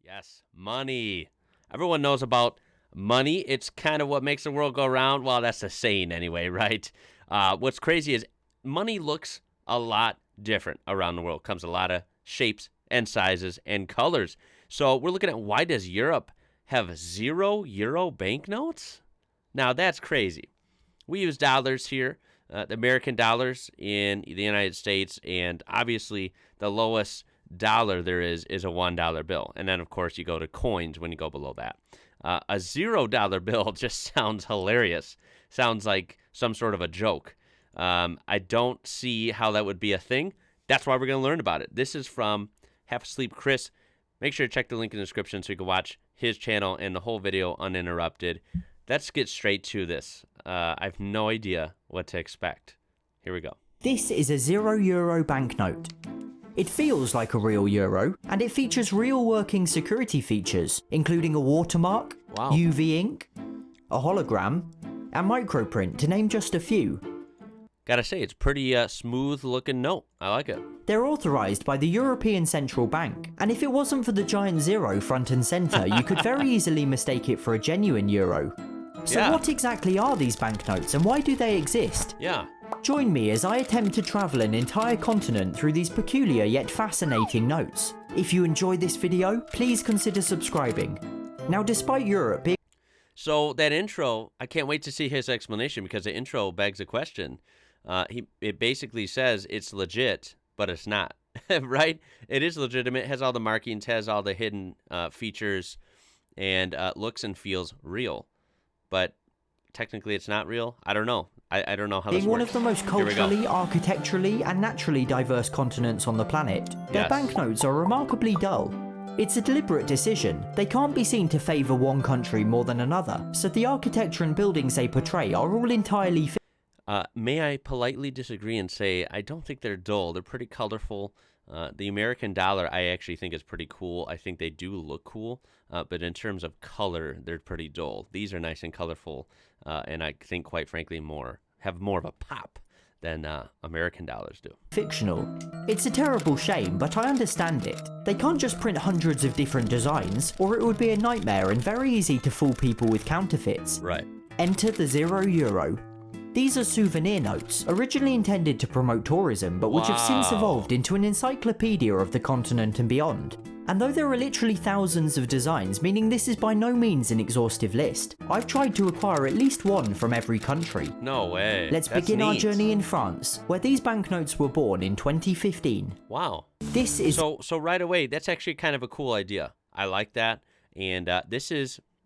Yes, money. Everyone knows about money. It's kind of what makes the world go round. Well, that's a saying anyway, right? What's crazy is money looks a lot different around the world. Comes a lot of shapes and sizes and colors. So we're looking at, why does Europe have €0 banknotes? Now that's crazy. We use dollars here, the American dollars in the United States, and obviously the lowest dollar there is a $1 bill. And then, of course, you go to coins when you go below that. A $0 bill just sounds hilarious. Sounds like some sort of a joke. I don't see how that would be a thing. That's why we're going to learn about it. This is from Half Asleep Chris. Make sure to check the link in the description so you can watch his channel and the whole video uninterrupted. Let's get straight to this. I have no idea what to expect. Here we go. This is a €0 banknote. It feels like a real euro, and it features real working security features, including a watermark, UV ink, a hologram, and microprint, to name just a few. Gotta say, it's pretty smooth looking note. I like it. They're authorized by the European Central Bank, and if it wasn't for the giant zero front and center, you could very easily mistake it for a genuine euro. So what exactly are these banknotes, and why do they exist? Join me as I attempt to travel an entire continent through these peculiar yet fascinating notes. If you enjoyed this video, please consider subscribing. Now, despite Europe being... So that intro, I can't wait to see his explanation, because the intro begs a question. It basically says it's legit, but it's not, right? It is legitimate, has all the markings, has all the hidden features, and looks and feels real. But technically it's not real. I don't know. I don't know how this works. Being one of the most culturally, architecturally, and naturally diverse continents on the planet, their banknotes are remarkably dull. It's a deliberate decision. They can't be seen to favour one country more than another, so the architecture and buildings they portray are all entirely... May I politely disagree and say I don't think they're dull. They're pretty colorful. The American dollar I actually think is pretty cool. I think they do look cool, but in terms of color, they're pretty dull. These are nice and colorful, and I think, quite frankly, have more of a pop than American dollars do. Fictional. It's a terrible shame, but I understand it. They can't just print hundreds of different designs, or it would be a nightmare and very easy to fool people with counterfeits. Right. Enter the €0. These are souvenir notes, originally intended to promote tourism, but which have since evolved into an encyclopedia of the continent and beyond. And though there are literally thousands of designs, meaning this is by no means an exhaustive list, I've tried to acquire at least one from every country. No way. Let's begin our journey in France, where these banknotes were born in 2015. Wow. This is... So right away, that's actually kind of a cool idea. I like that. And this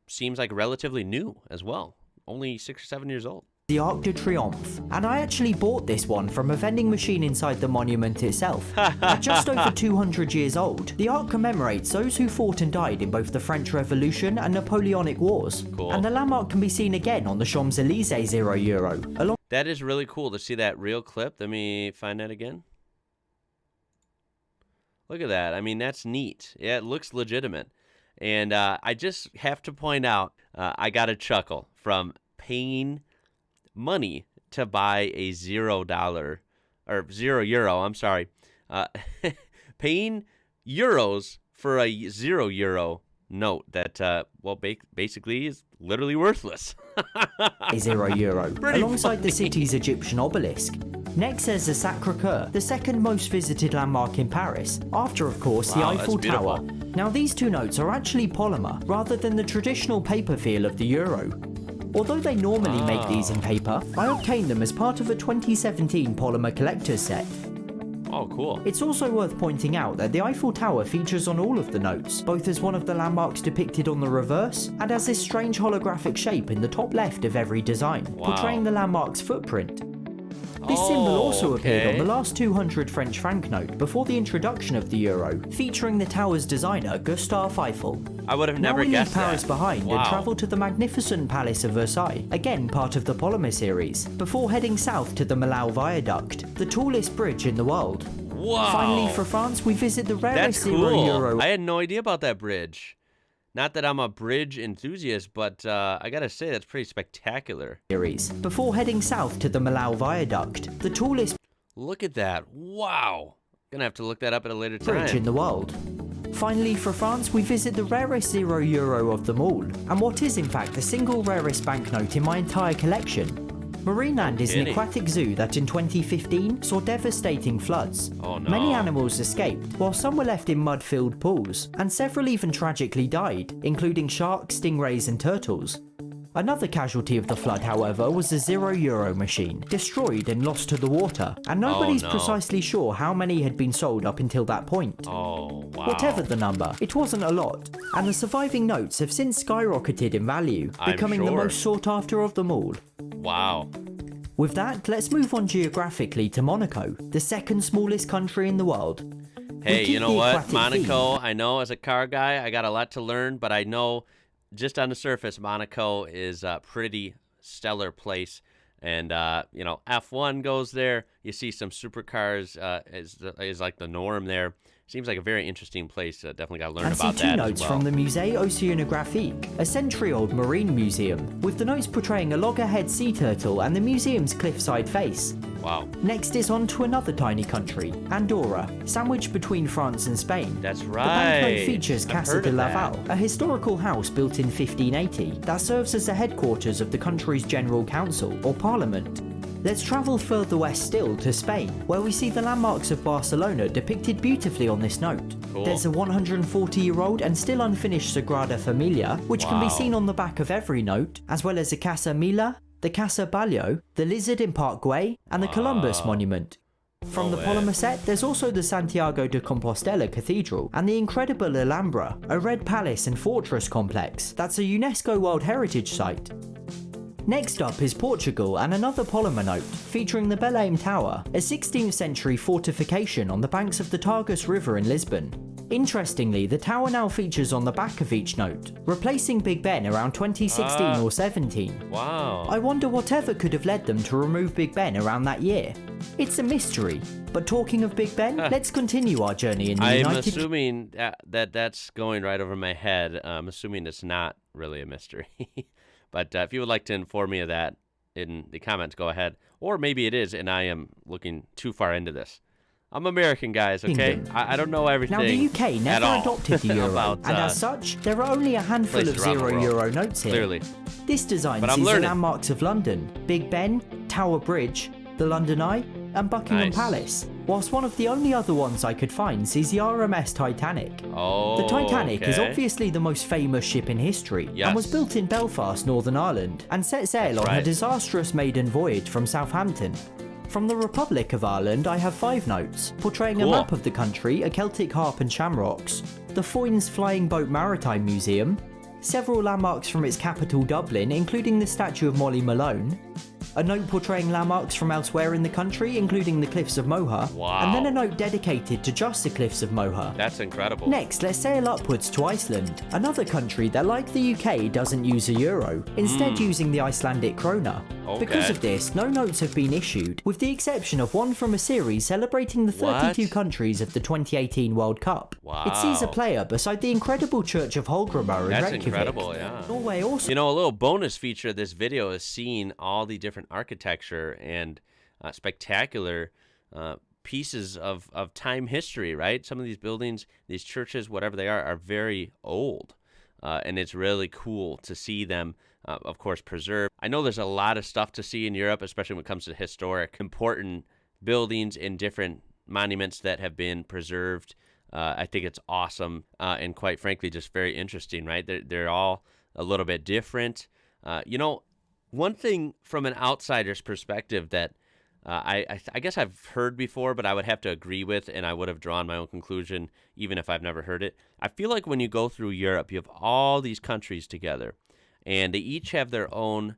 seems like relatively new as well. Only 6 or 7 years old. The Arc De Triomphe, and I actually bought this one from a vending machine inside the monument itself. At just over 200 years old, the Arc commemorates those who fought and died in both the French Revolution and Napoleonic Wars. Cool. And the landmark can be seen again on the Champs-Élysées €0. That is really cool to see that real clip. Let me find that again. Look at that. I mean, that's neat. Yeah, it looks legitimate. And I just have to point out, I got a chuckle from paying money to buy a $0 or €0. I'm sorry, paying euros for a €0 note that basically is literally worthless. €0 alongside the city's Egyptian obelisk. Next there's the Sacre-Cœur, the second most visited landmark in Paris, after of course the Eiffel Tower. Now these two notes are actually polymer rather than the traditional paper feel of the euro. Although they normally make these in paper, I obtained them as part of a 2017 polymer collector's set. Oh, cool. It's also worth pointing out that the Eiffel Tower features on all of the notes, both as one of the landmarks depicted on the reverse, and as this strange holographic shape in the top left of every design, portraying the landmark's footprint. This symbol also appeared on the last 200 French franc note before the introduction of the euro, featuring the tower's designer Gustave Eiffel. I would have never guessed that. Now we leave Paris behind and travel to the magnificent Palace of Versailles, again part of the polymer series, before heading south to the Millau Viaduct, the tallest bridge in the world. Wow. Finally, for France, we visit the rarest €0. I had no idea about that bridge. Not that I'm a bridge enthusiast, but I gotta say, that's pretty spectacular. Before heading south to the Millau Viaduct, the tallest... Look at that. Wow. Gonna have to look that up at a later time. ...bridge in the world. Finally, for France, we visit the rarest €0 of them all, and what is in fact the single rarest banknote in my entire collection. Marineland is an aquatic zoo that in 2015 saw devastating floods. Oh, no. Many animals escaped, while some were left in mud-filled pools, and several even tragically died, including sharks, stingrays and turtles. Another casualty of the flood, however, was the €0 machine, destroyed and lost to the water, and nobody's precisely sure how many had been sold up until that point. Oh, wow. Whatever the number, it wasn't a lot, and the surviving notes have since skyrocketed in value, becoming the most sought after of them all. Wow. With that, let's move on geographically to Monaco, the second smallest country in the world. Hey, you know what? Monaco, I know as a car guy, I got a lot to learn, but I know just on the surface, Monaco is a pretty stellar place. And, F1 goes there. You see some supercars is like the norm there. Seems like a very interesting place. Definitely got to learn about that as well. And see 2 notes from the Musée Océanographique, a century-old marine museum, with the notes portraying a loggerhead sea turtle and the museum's cliffside face. Wow. Next is on to another tiny country, Andorra, sandwiched between France and Spain. That's right. The banknote features Casa de Laval, a historical house built in 1580 that serves as the headquarters of the country's general council, or parliament. Let's travel further west still to Spain, where we see the landmarks of Barcelona depicted beautifully on this note. Cool. There's a 140-year-old and still unfinished Sagrada Familia, which can be seen on the back of every note, as well as the Casa Mila, the Casa Ballo, the Lizard in Park Güell, and the Columbus Monument. From the polymer set, there's also the Santiago de Compostela Cathedral and the incredible Alhambra, a red palace and fortress complex that's a UNESCO World Heritage Site. Next up is Portugal and another polymer note, featuring the Belém Tower, a 16th century fortification on the banks of the Tagus River in Lisbon. Interestingly, the tower now features on the back of each note, replacing Big Ben around 2016 or 17. Wow. I wonder whatever could have led them to remove Big Ben around that year. It's a mystery. But talking of Big Ben, let's continue our journey in the I'm assuming that's going right over my head. I'm assuming it's not really a mystery. But if you would like to inform me of that in the comments, go ahead. Or maybe it is, and I am looking too far into this. I'm American, guys, okay? I don't know everything. Now, the UK never adopted the euro, about, and as such, there are only a handful of €0 notes here. Clearly. This design sees the landmarks of London, Big Ben, Tower Bridge, the London Eye, and Buckingham Palace, whilst one of the only other ones I could find sees the RMS Titanic. Oh, the Titanic is obviously the most famous ship in history, and was built in Belfast, Northern Ireland, and set sail on her disastrous maiden voyage from Southampton. From the Republic of Ireland, I have 5 notes, portraying a map of the country, a Celtic harp and shamrocks, the Foynes Flying Boat Maritime Museum, several landmarks from its capital Dublin, including the statue of Molly Malone, a note portraying landmarks from elsewhere in the country, including the Cliffs of Moher, and then a note dedicated to just the Cliffs of Moher. That's incredible. Next, let's sail upwards to Iceland, another country that, like the UK, doesn't use a euro, instead using the Icelandic krona. Because of this, no notes have been issued, with the exception of one from a series celebrating the 32 countries of the 2018 World Cup. It sees a player beside the incredible Church of Holgrimar in Reykjavik. That's incredible, yeah. Norway also... You know, a little bonus feature of this video is seeing all the different architecture and spectacular pieces of time history, right? Some of these buildings, these churches, whatever they are very old. And it's really cool to see them, of course, preserved. I know there's a lot of stuff to see in Europe, especially when it comes to historic, important buildings and different monuments that have been preserved. I think it's awesome and quite frankly, just very interesting, right? They're all a little bit different. One thing from an outsider's perspective that I guess I've heard before, but I would have to agree with, and I would have drawn my own conclusion even if I've never heard it. I feel like when you go through Europe, you have all these countries together, and they each have their own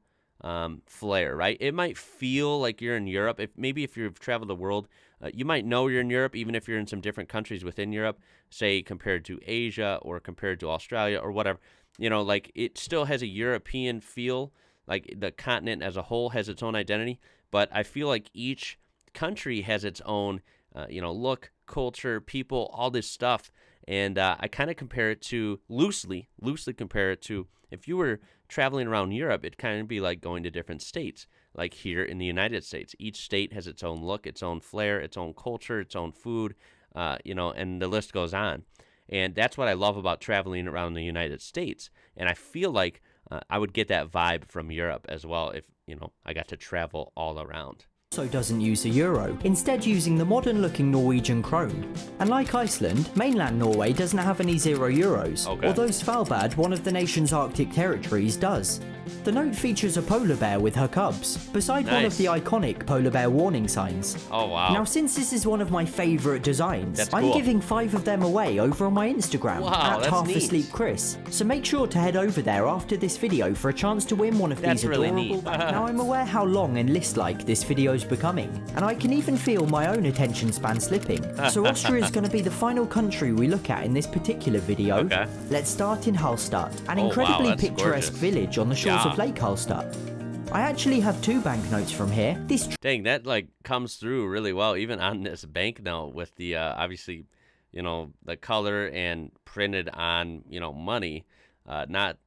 flair, right? It might feel like you're in Europe. If you've traveled the world, you might know you're in Europe, even if you're in some different countries within Europe, say compared to Asia or compared to Australia or whatever. Like it still has a European feel, like the continent as a whole has its own identity, but I feel like each country has its own, look, culture, people, all this stuff. And I kind of compare it to, loosely compare it to, if you were traveling around Europe, it'd kind of be like going to different states, like here in the United States. Each state has its own look, its own flair, its own culture, its own food, and the list goes on. And that's what I love about traveling around the United States. And I feel like I would get that vibe from Europe as well if, I got to travel all around. Also doesn't use a euro, instead using the modern looking Norwegian krone. And like Iceland, mainland Norway doesn't have any €0, although Svalbard, one of the nation's Arctic territories, does. The note features a polar bear with her cubs, beside one of the iconic polar bear warning signs. Oh wow. Now since this is one of my favourite designs, that's I'm cool. giving 5 of them away over on my Instagram, at Half Asleep Chris. So make sure to head over there after this video for a chance to win one of these adorable bags. Now I'm aware how long and list-like this video is becoming, and I can even feel my own attention span slipping. So Austria is going to be the final country we look at in this particular video. Okay. Let's start in Hallstatt, an incredibly picturesque village on the shores of Lake Hallstatt. I actually have 2 banknotes from here. Dang, that comes through really well, even on this banknote with the obviously, the color and printed on, money, not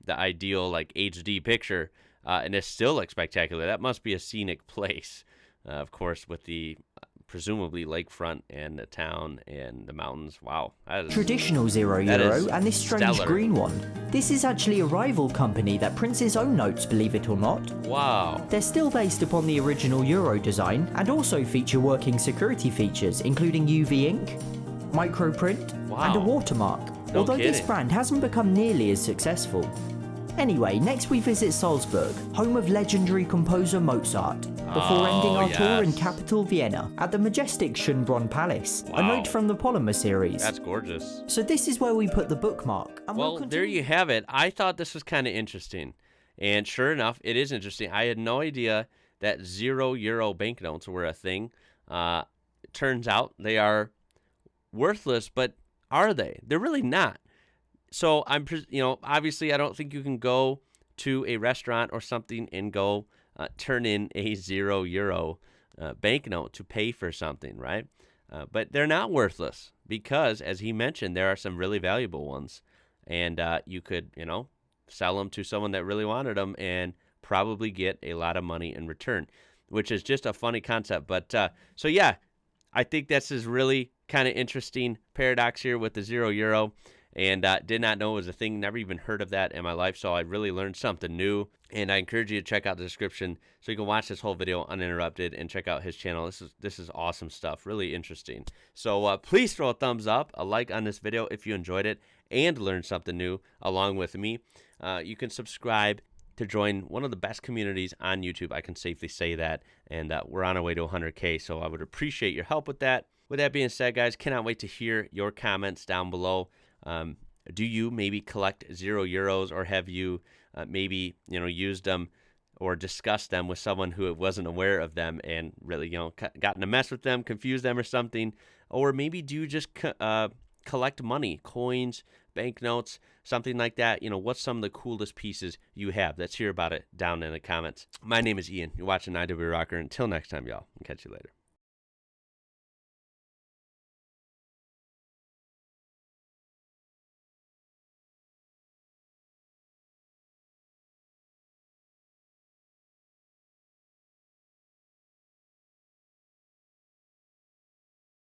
the ideal HD picture, and it still looks spectacular. That must be a scenic place, of course, with the presumably lakefront and the town and the mountains. Wow. Traditional €0 and this strange green one. This is actually a rival company that prints its own notes, believe it or not. Wow. They're still based upon the original euro design and also feature working security features including UV ink, microprint, and a watermark. Although this brand hasn't become nearly as successful. Anyway, next we visit Salzburg, home of legendary composer Mozart, before ending our tour in capital Vienna at the majestic Schönbrunn Palace, a note from the Polymer series. That's gorgeous. So this is where we put the bookmark. And well, there you have it. I thought this was kind of interesting. And sure enough, it is interesting. I had no idea that €0 banknotes were a thing. Turns out they are worthless, but are they? They're really not. So obviously I don't think you can go to a restaurant or something and go turn in a €0 banknote to pay for something, right? But they're not worthless because, as he mentioned, there are some really valuable ones, and you could, sell them to someone that really wanted them and probably get a lot of money in return, which is just a funny concept. But so yeah, I think this is really kind of interesting paradox here with the €0. And did not know it was a thing, never even heard of that in my life, so I really learned something new. And I encourage you to check out the description so you can watch this whole video uninterrupted and check out his channel. This is awesome stuff, really interesting. So please throw a thumbs up, a like on this video if you enjoyed it and learned something new along with me. You can subscribe to join one of the best communities on YouTube. I can safely say that, and we're on our way to 100K, so I would appreciate your help with that. With that being said, guys, cannot wait to hear your comments down below. Do you maybe collect €0, or have you maybe used them or discussed them with someone who wasn't aware of them and really gotten to mess with them, confuse them or something? Or maybe do you just collect money, coins, banknotes, something like that? What's some of the coolest pieces you have? Let's hear about it down in the comments. My name is Ian. You're watching IWrocker. Until next time, y'all. I'll catch you later.